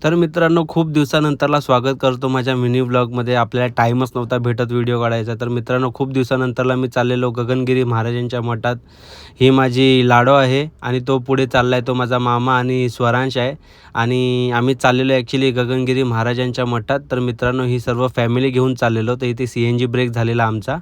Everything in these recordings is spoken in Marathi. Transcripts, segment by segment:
तर मित्रांनो, खूप दिवसानंतरला स्वागत करतो माझ्या मिनी व्लॉगमध्ये. आपल्याला टाईमच नव्हता भेटत व्हिडिओ काढायचा. तर मित्रांनो, खूप दिवसानंतरला मी चाललेलो गगनगिरी महाराजांच्या मठात. ही माझी लाडो आहे आणि तो पुढे चालला आहे, तो माझा मामा आणि स्वरांश आहे. आणि आम्ही चाललेलो ॲक्च्युली गगनगिरी महाराजांच्या मठात. तर मित्रांनो, ही सर्व फॅमिली घेऊन चाललेलो. तर इथे CNG ब्रेक झालेला आमचा.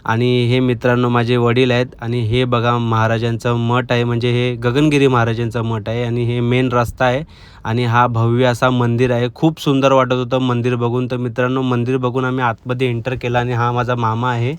आणि हे मित्रांनो माझे वडील आहेत आणि हे बघा महाराजांचं मठ आहे, म्हणजे हे गगनगिरी महाराजांचं मठ आहे आणि हे मेन रस्ता आहे. आणि हा भव्य असा मंदिर आहे. खूप सुंदर वाटत होतं मंदिर बघून. तर मित्रांनो, मंदिर बघून आम्ही आतमध्ये एंटर केलं आणि हा माझा मामा आहे.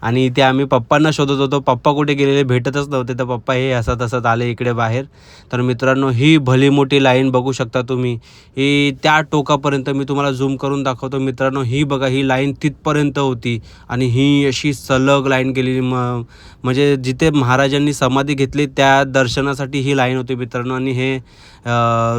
आणि इथे आम्ही पप्पांना शोधत होतो. पप्पा कुठे गेलेले भेटतच नव्हते. तर पप्पा हे हसत-हसत आले इकडे बाहेर. तर मित्रांनो, ही भली मोठी लाईन बघू शकता तुम्ही. ही त्या टोकापर्यंत मी तुम्हाला झूम करून दाखवतो मित्रांनो. ही बघा, ही लाईन तिथपर्यंत होती आणि ही अशी सलग लाईन गेलेली. म्हणजे जिथे महाराजांनी समाधी घेतली त्या दर्शनासाठी ही लाईन होती मित्रांनो. आणि हे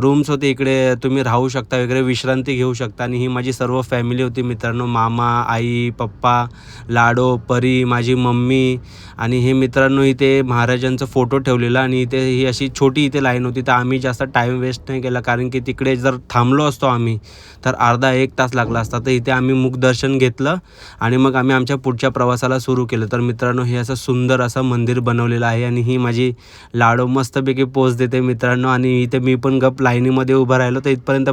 रूम्स होते, इकडे तुम्ही राहू शकता वगैरे, विश्रांती घेऊ शकता. आणि ही माझी सर्व फॅमिली होती मित्रांनो. मामा, आई, पप्पा, लाडो, परी, माझी मम्मी. आणि हे मित्रांनो इथे महाराजांचा फोटो ठेवलेला आणि इथे ही अशी छोटी इथे लाईन होती. तर आम्ही जास्त टाईम वेस्ट नाही केला, कारण की तिकडे जर थांबलो असतो आम्ही तर अर्धा 1 तास लागला असता. तर इथे आम्ही मुखदर्शन घेतलं आणि मग आम्ही आमच्या पुढच्या प्रवासाला सुरू केलं. तर मित्रांनो, हे असं सुंदर असं मंदिर बनवलेलं आहे आणि ही माझी लाडो मस्तपैकी पोज देते मित्रांनो. आणि इथे मी पण गप लाईनीमध्ये उभं राहिलो. तर इथपर्यंत